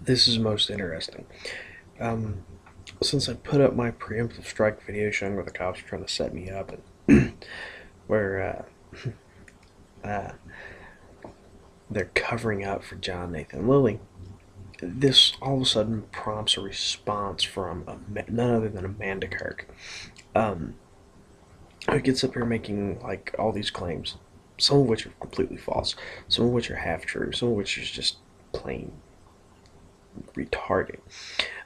This is most interesting. Um, since I put up my preemptive strike video showing where the cops are trying to set me up and where uh, they're covering up for John Nathan Lilly, this all of a sudden prompts a response from none other than Amanda Kirk, um, who gets up here making like all these claims, some of which are completely false, some of which are half true, some of which is just plain retarded.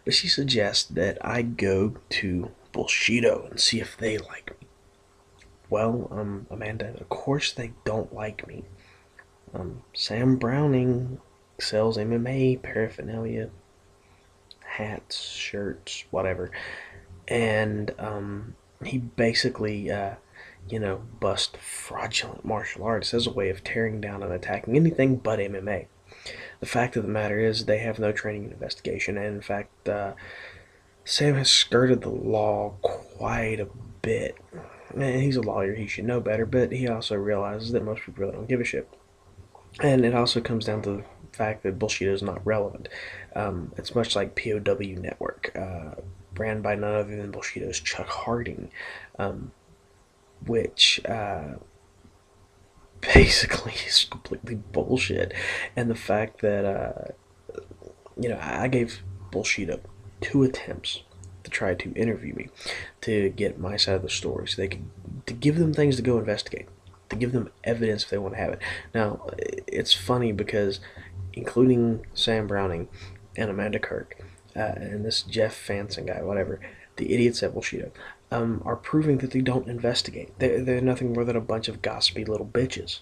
But she suggests that I go to Bullshido and see if they like me. Well, Amanda, of course they don't like me. Sam Browning sells MMA paraphernalia, hats, shirts, whatever, and he basically, bust fraudulent martial arts as a way of tearing down and attacking anything but MMA. The fact of the matter is, they have no training in investigation, and in fact, Sam has skirted the law quite a bit. And he's a lawyer, he should know better, but he also realizes that most people really don't give a shit. And it also comes down to the fact that bullshit is not relevant. It's much like POW Network, ran by none other than Bullshito's Chuck Harding, um, which basically is completely bullshit. And the fact that, I gave Bullshito 2 attempts to try to interview me, to get my side of the story, so they could to give them things to go investigate, to give them evidence if they want to have it. Now, it's funny because, including Sam Browning and Amanda Kirk, and this Jeff Fanson guy, whatever, the idiots at Bullshito, are proving that they don't investigate. They're nothing more than a bunch of gossipy little bitches.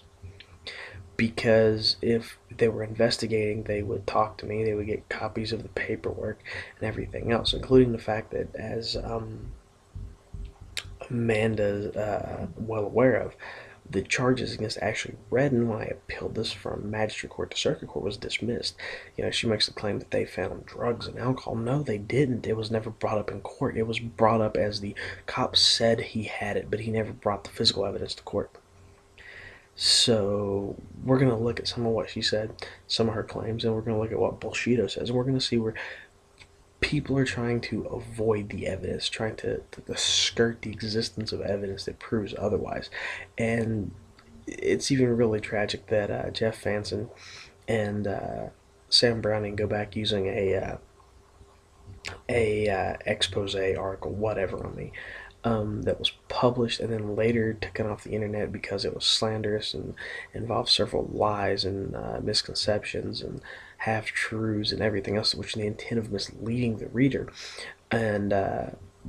Because if they were investigating, they would talk to me, they would get copies of the paperwork and everything else, including the fact that, as Amanda's well aware of, the charges against Ashley Redden, when I appealed this from magistrate court to circuit court, was dismissed. She makes the claim that they found drugs and alcohol. No, they didn't. It was never brought up in court. It was brought up as the cop said he had it, but he never brought the physical evidence to court. So we're going to look at some of what she said, some of her claims, and we're going to look at what Bullshito says, and we're going to see where people are trying to avoid the evidence, trying to skirt the existence of evidence that proves otherwise. And it's even really tragic that Jeff Fanson and Sam Browning go back using a expose article, whatever, on me, that was published and then later taken off the internet because it was slanderous and involved several lies and misconceptions and half truths and everything else, which the intent of misleading the reader. And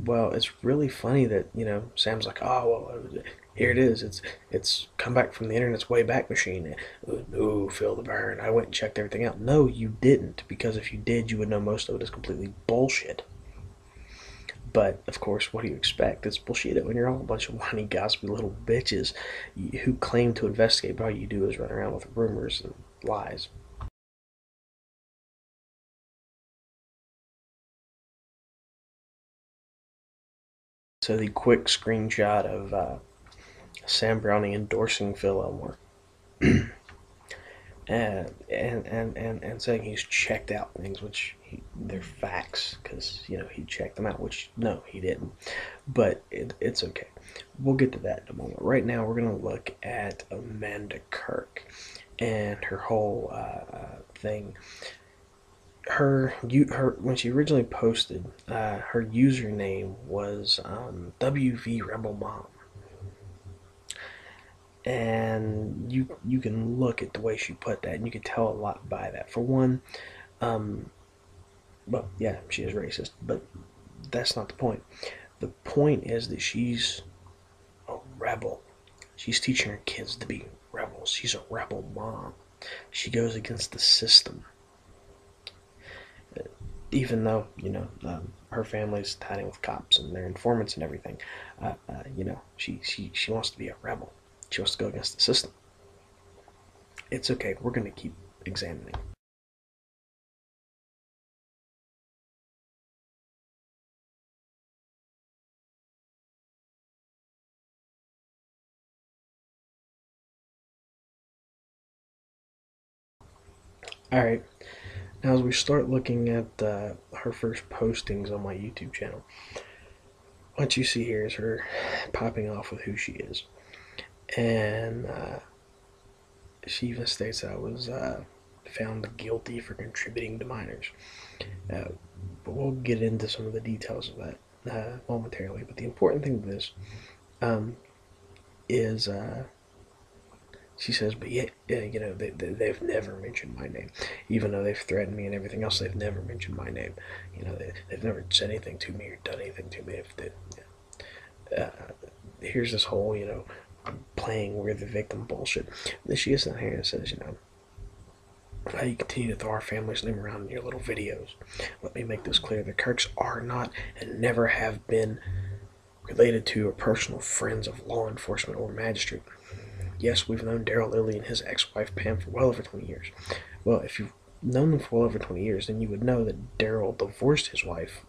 well, it's really funny that Sam's like, oh well, here it is. It's come back from the internet's way back machine. Ooh, feel the burn. I went and checked everything out. No, you didn't, because if you did, you would know most of it is completely bullshit. But of course, what do you expect? It's bullshit when you're all a bunch of whiny, gossipy little bitches who claim to investigate, but all you do is run around with rumors and lies. So the quick screenshot of Sam Browning endorsing Phil Elmore, and saying he's checked out things, which they're facts, because he checked them out, which no, he didn't. But it's okay. We'll get to that in a moment. Right now, we're gonna look at Amanda Kirk and her whole thing. Her when she originally posted, her username was WV Rebel Mom, and you can look at the way she put that, and you can tell a lot by that. For one, um, well, yeah, she is racist, but that's not the point. The point is that she's a rebel. She's teaching her kids to be rebels. She's a rebel mom. She goes against the system, even though her family's tied in with cops and they're informants and everything. She wants to be a rebel. She wants to go against the system. It's okay. We're gonna keep examining. All right. Now, as we start looking at her first postings on my YouTube channel, what you see here is her popping off with who she is. And she even states that I was found guilty for contributing to minors. Uh, but we'll get into some of the details of that momentarily. But the important thing with this um, is she says, but yet, you know, they've never mentioned my name. Even though they've threatened me and everything else, they've never mentioned my name. You know, they've never said anything to me or done anything to me. If they, here's this whole, you know, playing we're the victim bullshit. Then she gets down here and says, you know, how you continue to throw our family's name around in your little videos. Let me make this clear. The Kirks are not and never have been related to or personal friends of law enforcement or magistrate. Yes, we've known Daryl Lilly and his ex-wife Pam for well over 20 years. Well, if you've known them for well over 20 years, then you would know that Daryl divorced his wife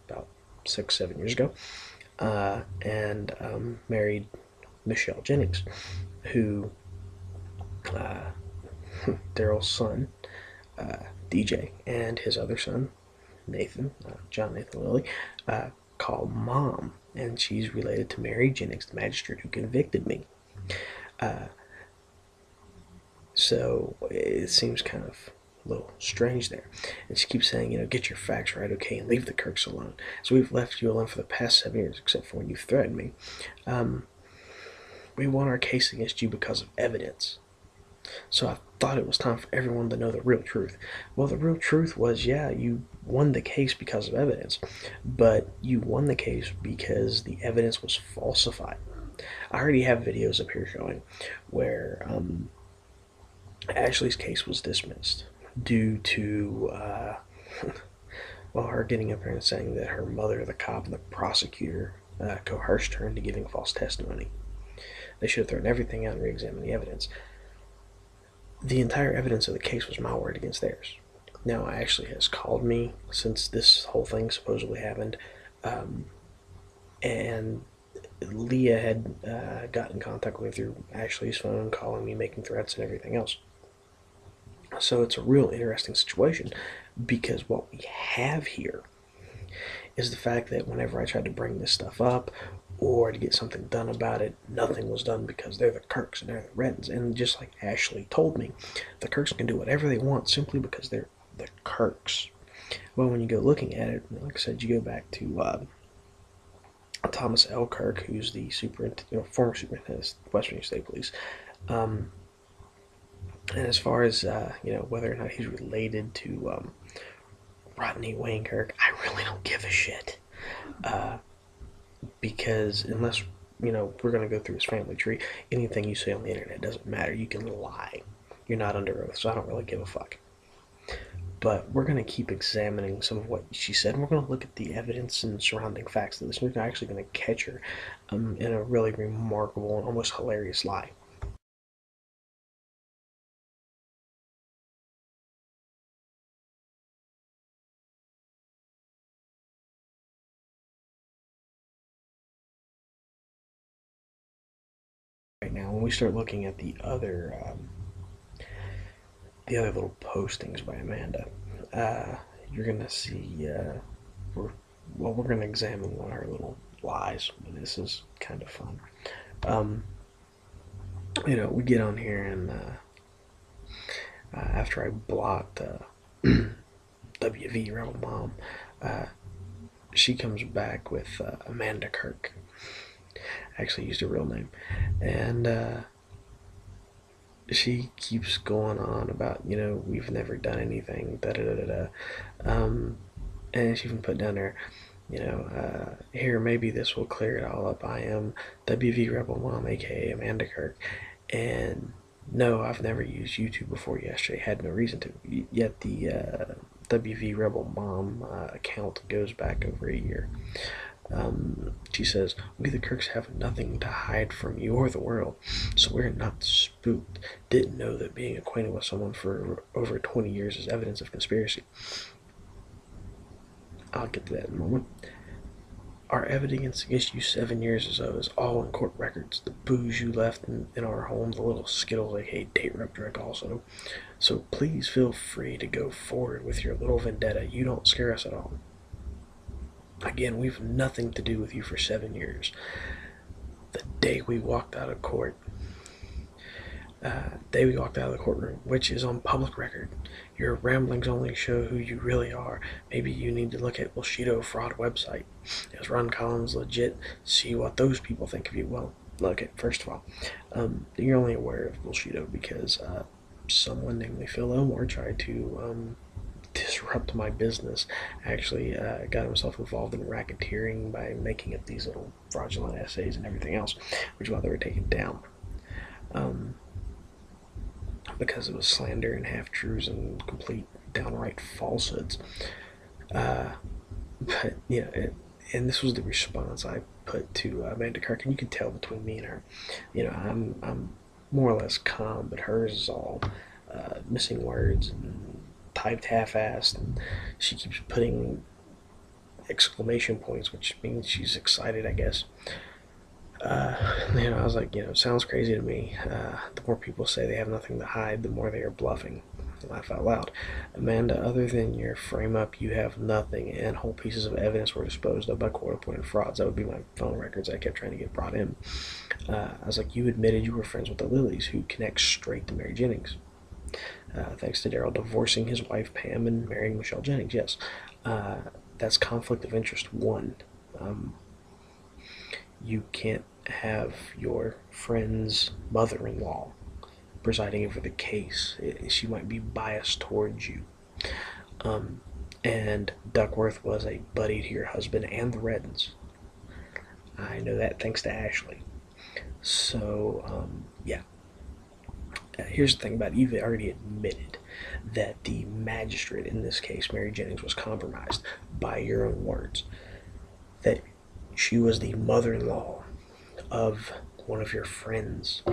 about 6, 7 years ago, and married Michelle Jennings, who Daryl's son, DJ, and his other son, Nathan, John Nathan Lilly, call Mom, and she's related to Mary Jennings, the magistrate who convicted me. So it seems kind of a little strange there. And she keeps saying, you know, get your facts right, okay, and leave the Kirks alone. So we've left you alone for the past 7 years, except for when you threatened me. We won our case against you because of evidence. So I thought it was time for everyone to know the real truth. Well, the real truth was, yeah, you won the case because of evidence, but you won the case because the evidence was falsified. I already have videos up here showing where Ashley's case was dismissed due to well, her getting up here and saying that her mother, the cop, and the prosecutor coerced her into giving false testimony. They should have thrown everything out and re-examined the evidence. The entire evidence of the case was my word against theirs. Now, Ashley has called me since this whole thing supposedly happened, and Leah had got in contact with me through Ashley's phone, calling me, making threats, and everything else. So it's a real interesting situation because what we have here is the fact that whenever I tried to bring this stuff up or to get something done about it, nothing was done because they're the Kirks and they're the Reddens. And just like Ashley told me, the Kirks can do whatever they want simply because they're the Kirks. Well, when you go looking at it, like I said, you go back to Thomas L. Kirk, who's the former superintendent of West Virginia State Police. And as far as whether or not he's related to Rodney Wayne Kirk, I really don't give a shit. Because unless we're gonna go through his family tree, anything you say on the internet doesn't matter. You can lie. You're not under oath, so I don't really give a fuck. But we're going to keep examining some of what she said, and we're going to look at the evidence and surrounding facts of this. We're actually going to catch her in a really remarkable and almost hilarious lie. Right now, when we start looking at the other little postings by Amanda, you're going to see we're going to examine one of her little lies. This is kind of fun. We get on here and after I blocked WV Rebel Mom, she comes back with Amanda Kirk. I actually used her real name, and she keeps going on about we've never done anything, da da da da. And she even put down there, here, maybe this will clear it all up. I am WV Rebel Mom, aka Amanda Kirk, and no, I've never used YouTube before yesterday. Had no reason to. Yet the WV Rebel Mom account goes back over a year. She says, we the Kirks have nothing to hide from you or the world, so we're not spooked. Didn't know that being acquainted with someone for over 20 years is evidence of conspiracy. I'll get to that in a moment. Our evidence against you 7 years ago is all in court records. The booze you left in our home, the little Skittles, aka date rape drink also. So please feel free to go forward with your little vendetta. You don't scare us at all. Again, we've nothing to do with you for 7 years. The day we walked out of court, the courtroom, which is on public record. Your ramblings only show who you really are. Maybe you need to look at Bushido fraud website. Is Ron Collins legit? See what those people think of you. Well, okay, first of all, you're only aware of Bushido because someone, namely Phil Elmore, tried to disrupt my business. Actually, got himself involved in racketeering by making up these little fraudulent essays and everything else, which is why they were taken down. Because it was slander and half truths and complete downright falsehoods. But and this was the response I put to Amanda Kirk, and you can tell between me and her. I'm more or less calm, but hers is all missing words and typed half-assed, and she keeps putting exclamation points, which means she's excited, I guess. I was like, it sounds crazy to me. The more people say they have nothing to hide, the more they are bluffing. I laugh out loud. Amanda, other than your frame up, you have nothing, and whole pieces of evidence were disposed of by court-appointed frauds. That would be my phone records I kept trying to get brought in. I was like, you admitted you were friends with the Lillys, who connect straight to Mary Jennings. Thanks to Daryl divorcing his wife Pam and marrying Michelle Jennings. Yes, that's conflict of interest one. You can't have your friend's mother-in-law presiding over the case. She might be biased towards you. And Duckworth was a buddy to your husband and the Reddens. I know that thanks to Ashley. So, yeah. Here's the thing about it. You've already admitted that the magistrate in this case, Mary Jennings, was compromised by your own words. That she was the mother-in-law of one of your friends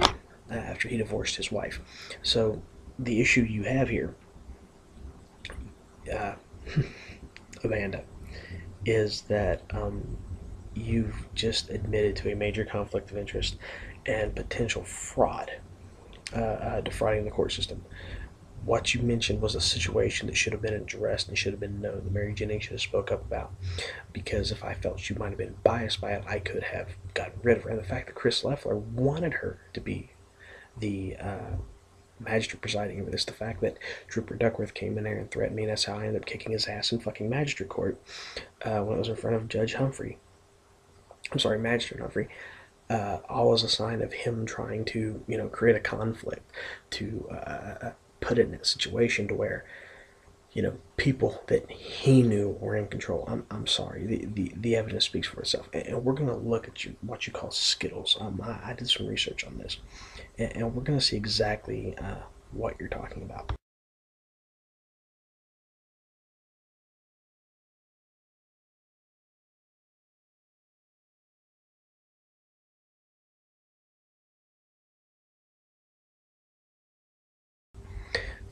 after he divorced his wife. So the issue you have here, Amanda, is that you've just admitted to a major conflict of interest and potential fraud, defrauding the court system. What you mentioned was a situation that should have been addressed and should have been known. The Mary Jennings should have spoke up about, because if I felt she might have been biased by it, I could have gotten rid of her. And the fact that Chris Leffler wanted her to be the magistrate presiding over this, the fact that Trooper Duckworth came in there and threatened me, and that's how I ended up kicking his ass in fucking magistrate court when it was in front of Judge Humphrey. I'm sorry, Magistrate Humphrey. All was a sign of him trying to, create a conflict, to put it in a situation to where, people that he knew were in control. I'm sorry. The evidence speaks for itself, and we're gonna look at what you call Skittles. I did some research on this, and we're gonna see exactly what you're talking about.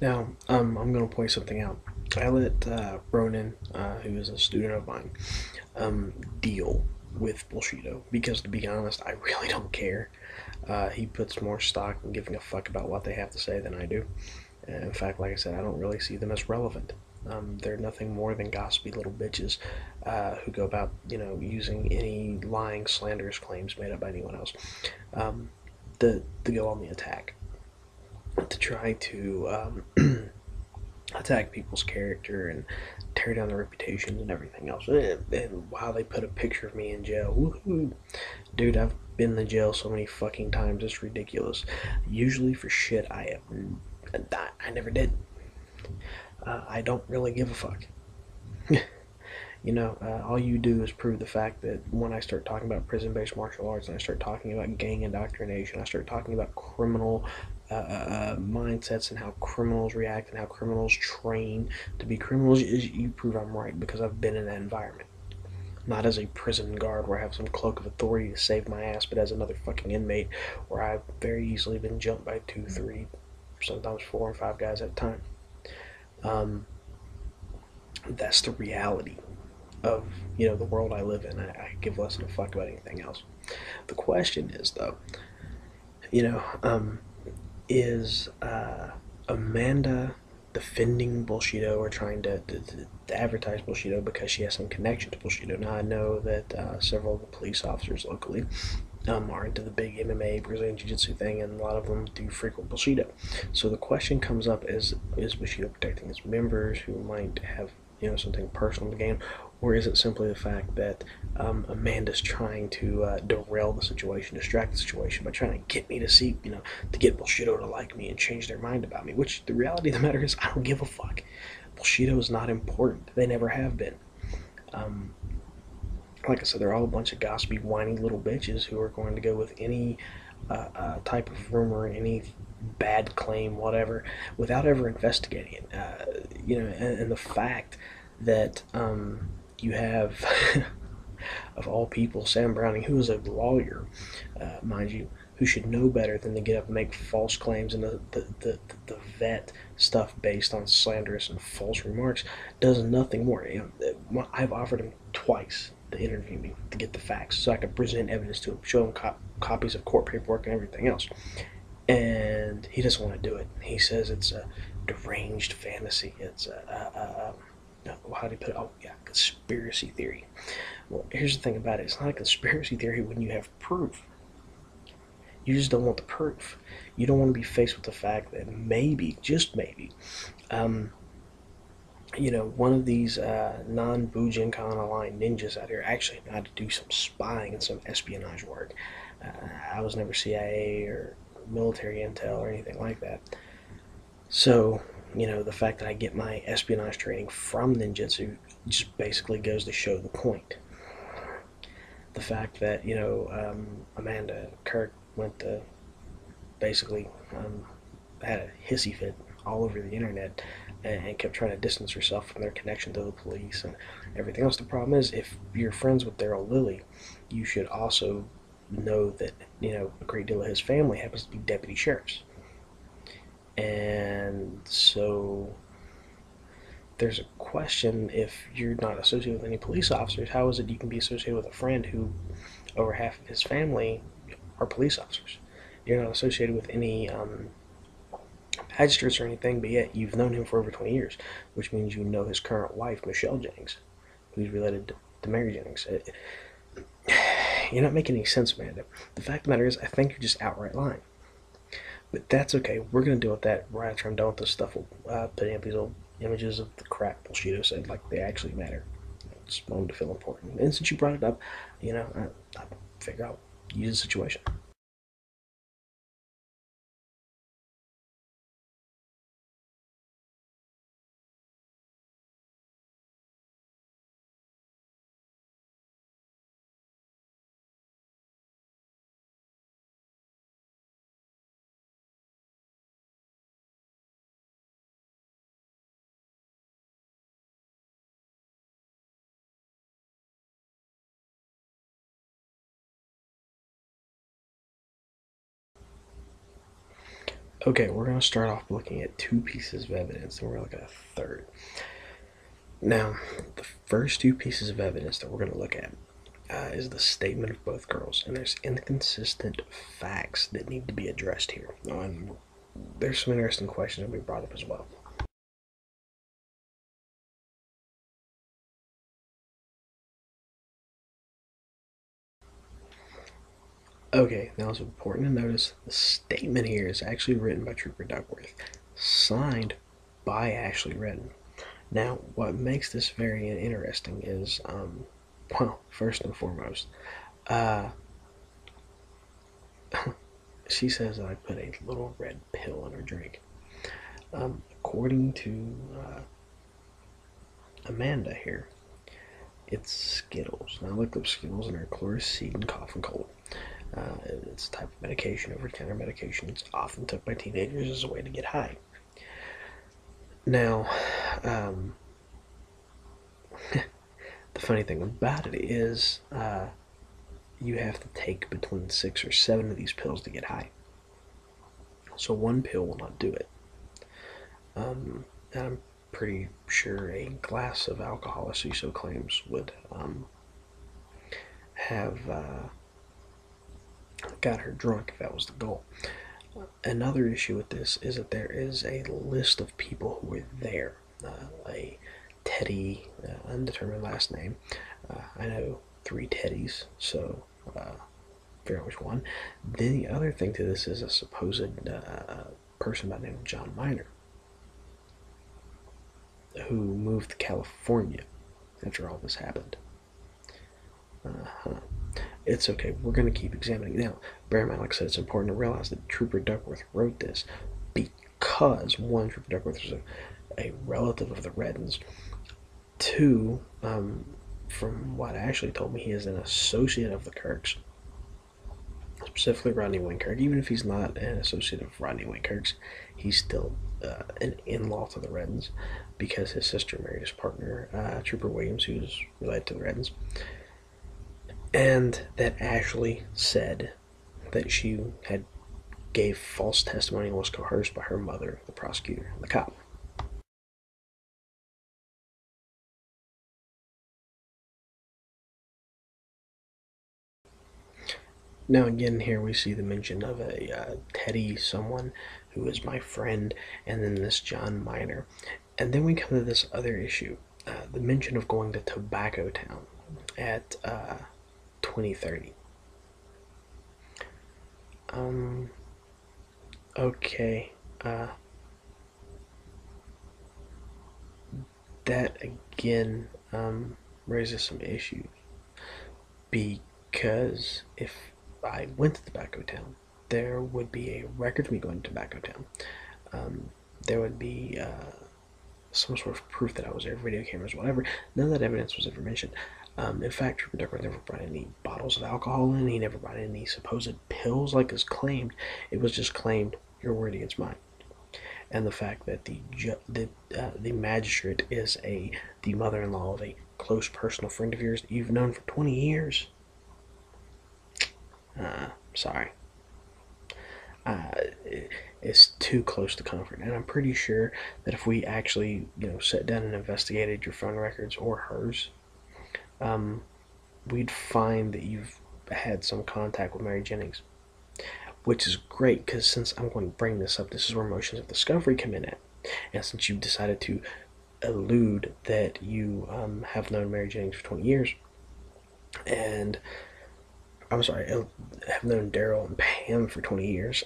Now, I'm going to point something out. I let Ronan, who is a student of mine, deal with Bullshido because, to be honest, I really don't care. He puts more stock in giving a fuck about what they have to say than I do. In fact, like I said, I don't really see them as relevant. They're nothing more than gossipy little bitches who go about, using any lying, slanderous claims made up by anyone else to go on the attack, to try to attack people's character and tear down their reputations and everything else. And while they put a picture of me in jail, woohoo, dude, I've been in jail so many fucking times, it's ridiculous. Usually for shit I never did. I don't really give a fuck. All you do is prove the fact that when I start talking about prison-based martial arts, and I start talking about gang indoctrination, I start talking about criminal mindsets and how criminals react and how criminals train to be criminals, you prove I'm right because I've been in that environment. Not as a prison guard where I have some cloak of authority to save my ass, but as another fucking inmate where I've very easily been jumped by 2, 3, sometimes 4 and 5 guys at a time. That's the reality. of the world I live in. I give less than a fuck about anything else. The question is though, you know, is Amanda defending Bullshido or trying to advertise Bullshido because she has some connection to Bullshido? Now I know that several of the police officers locally are into the big MMA Brazilian Jiu-Jitsu thing, and a lot of them do frequent Bushido. So the question comes up: is Bushido protecting his members who might have something personal to gain, or is it simply the fact that Amanda's trying to derail the situation, distract the situation by trying to get me to see, to get Bushido to like me and change their mind about me? Which the reality of the matter is, I don't give a fuck. Bushido is not important. They never have been. Um, like I said, they're all a bunch of gossipy, whiny little bitches who are going to go with any type of rumor, any bad claim, whatever, without ever investigating it. And the fact that you have, of all people, Sam Browning, who is a lawyer, mind you, who should know better than to get up and make false claims and the vet stuff based on slanderous and false remarks, does nothing more. I've offered him twice to interview me to get the facts so I could present evidence to him, show him copies of court paperwork and everything else. And he doesn't want to do it. He says it's a deranged fantasy. It's how do you put it? Oh, yeah, conspiracy theory. Well, here's the thing about it: it's not a conspiracy theory when you have proof. You just don't want the proof. You don't want to be faced with the fact that maybe, just maybe, um, one of these non-Bujinkan aligned ninjas out here actually know how to do some spying and some espionage work. I was never CIA or military intel or anything like that. So, the fact that I get my espionage training from ninjutsu just basically goes to show the point. The fact that, Amanda Kirk went to basically had a hissy fit all over the internet and kept trying to distance herself from their connection to the police and everything else. The problem is, if you're friends with Daryl Lilly, you should also know that a great deal of his family happens to be deputy sheriffs, and so there's a question: if you're not associated with any police officers, how is it you can be associated with a friend who over half of his family are police officers? You're not associated with any magistrates or anything, but yet you've known him for over 20 years, which means you know his current wife, Michelle Jennings, who's related to Mary Jennings. You're not making any sense, Amanda. The fact of the matter is, I think you're just outright lying. But that's okay. We're going to deal with that right after I'm done with this stuff. We'll put up these old images of the crap Bushido said, like they actually matter. I just want them to feel important. And since you brought it up, I figure I'll use the situation. Okay, we're going to start off looking at two pieces of evidence, and we're going to look at a third. Now, the first two pieces of evidence that we're going to look at is the statement of both girls, and there's inconsistent facts that need to be addressed here. And there's some interesting questions that we brought up as well. Okay, now it's important to notice the statement here is actually written by Trooper Duckworth, signed by Ashley Redden. Now, what makes this very interesting is, well, first and foremost, uh, she says that I put a little red pill in her drink. According to Amanda here, it's Skittles. Now, I looked up Skittles and they're chloroseed and cough and cold. It's a type of medication, over-the-counter medication. It's often took by teenagers as a way to get high. Now, um, the funny thing about it is, you have to take between 6 or 7 of these pills to get high. So one pill will not do it. And I'm pretty sure a glass of alcohol, as she so claims, would have got her drunk if that was the goal. Another issue with this is that there is a list of people who were there. A Teddy, undetermined last name. I know 3 Teddys, so figure out which one. Then the other thing to this is a supposed person by the name of John Miner, who moved to California after all this happened. Uh-huh. It's okay. We're going to keep examining. Now, bear in mind, like I said, it's important to realize that Trooper Duckworth wrote this because, one, Trooper Duckworth was a relative of the Reddens. Two, from what Ashley told me, he is an associate of the Kirks, specifically Rodney Wingkirk. Even if he's not an associate of Rodney Wingkirk's, he's still an in-law to the Reddens because his sister married his partner, Trooper Williams, who's related to the Reddens. And that Ashley said that she had gave false testimony and was coerced by her mother, the prosecutor, and the cop. Now again, here we see the mention of a Teddy someone who is my friend, and then this John Miner. And then we come to this other issue, the mention of going to Tobacco Town at 2030. Okay, that again raises some issues because if I went to Tobacco Town, there would be a record of me going to Tobacco Town. There would be some sort of proof that I was there, video cameras, whatever. None of that evidence was ever mentioned. In fact, Trooper Duckworth never brought any bottles of alcohol in. He never brought any supposed pills like is claimed. It was just claimed, your word against mine. And the fact that the magistrate is the mother-in-law of a close personal friend of yours that you've known for 20 years. Sorry. It's too close to comfort, and I'm pretty sure that if we actually, sat down and investigated your phone records or hers, we'd find that you've had some contact with Mary Jennings, which is great because since I'm going to bring this up, this is where motions of discovery come in at, and since you've decided to allude that you have known Mary Jennings for 20 years, and I'm sorry, have known Daryl and Pam for 20 years,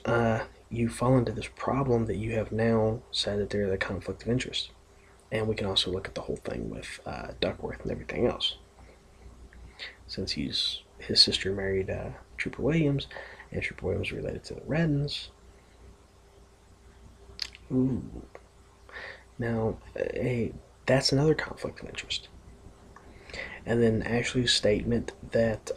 you fall into this problem that you have now said that there's a conflict of interest. And we can also look at the whole thing with Duckworth and everything else. Since his sister married Trooper Williams, and Trooper Williams related to the Reddens. Ooh. Now, that's another conflict of interest. And then Ashley's statement that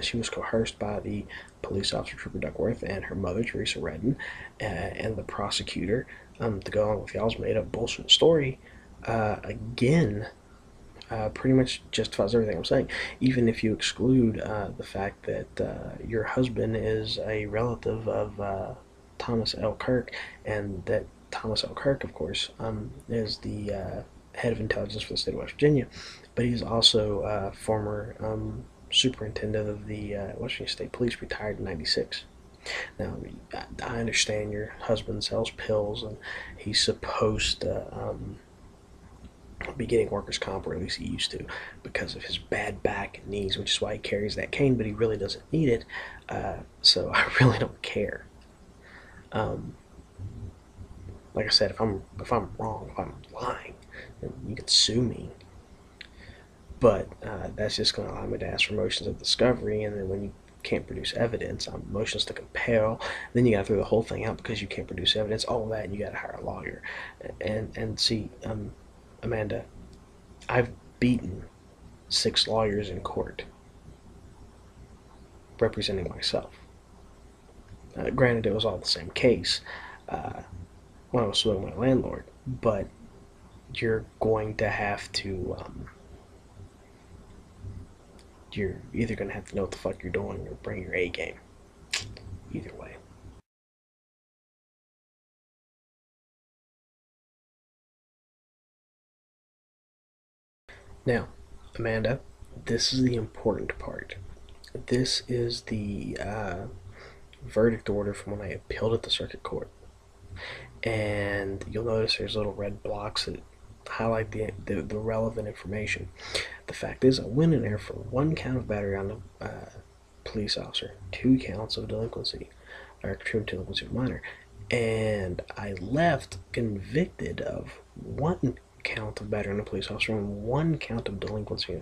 she was coerced by the police officer Trooper Duckworth and her mother Teresa Redden and the prosecutor to go along with y'all's made-up bullshit story again pretty much justifies everything I'm saying. Even if you exclude the fact that your husband is a relative of Thomas L. Kirk, and that Thomas L. Kirk, of course, is the head of intelligence for the state of West Virginia, but he's also former superintendent of the West Virginia State Police, retired in '96. Now, I understand your husband sells pills, and he's supposed to be getting workers' comp, or at least he used to, because of his bad back and knees, which is why he carries that cane, but he really doesn't need it, so I really don't care. Like I said, if I'm wrong, if I'm lying, then you can sue me. But that's just going to allow me to ask for motions of discovery, and then when you can't produce evidence, motions to compel, then you got to throw the whole thing out because you can't produce evidence. All of that, and you got to hire a lawyer. And see, Amanda, I've beaten 6 lawyers in court representing myself. Granted, it was all the same case when I was suing my landlord, but you're going to have to you're either going to have to know what the fuck you're doing or bring your A game. Either way. Now, Amanda, this is the important part. This is the verdict order from when I appealed at the circuit court. And you'll notice there's little red blocks that highlight the relevant information. The fact is, I went in there for 1 count of battery on the police officer, 2 counts of delinquency, or contributing delinquency of minor, and I left convicted of 1 count of battery on a police officer and 1 count of delinquency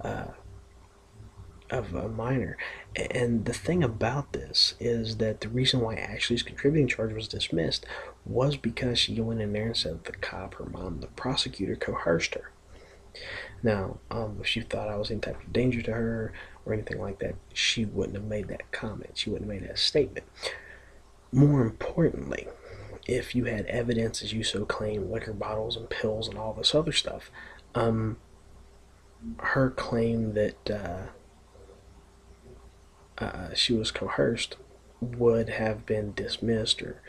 of a minor. And the thing about this is that the reason why Ashley's contributing charge was dismissed was because she went in there and said the cop, her mom, the prosecutor coerced her. Now, if she thought I was any type of danger to her or anything like that, she wouldn't have made that comment. She wouldn't have made that statement. More importantly, if you had evidence, as you so claim, liquor bottles and pills and all this other stuff, her claim that she was coerced would have been dismissed, or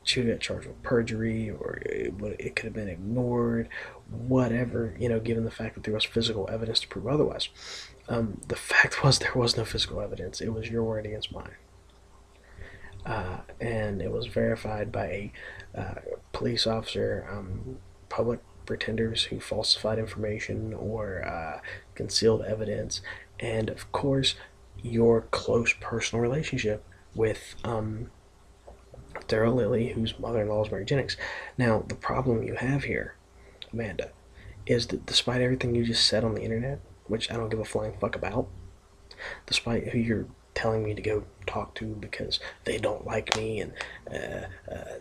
she would get charged with perjury, or it could have been ignored, whatever, given the fact that there was physical evidence to prove otherwise. The fact was there was no physical evidence. It was your word against mine. And it was verified by a police officer, public pretenders who falsified information or concealed evidence, and of course, your close personal relationship with Daryl Lilly, whose mother-in-law is Mary Jennings. Now, the problem you have here, Amanda, is that despite everything you just said on the internet, which I don't give a flying fuck about, despite who you're telling me to go talk to because they don't like me and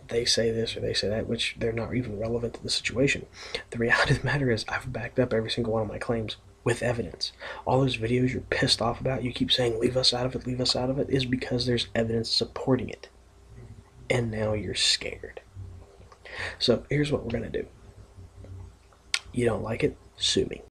they say this or they say that, which they're not even relevant to the situation. The reality of the matter is I've backed up every single one of my claims with evidence. All those videos you're pissed off about, you keep saying leave us out of it, is because there's evidence supporting it. And now you're scared. So here's what we're going to do. You don't like it? Sue me.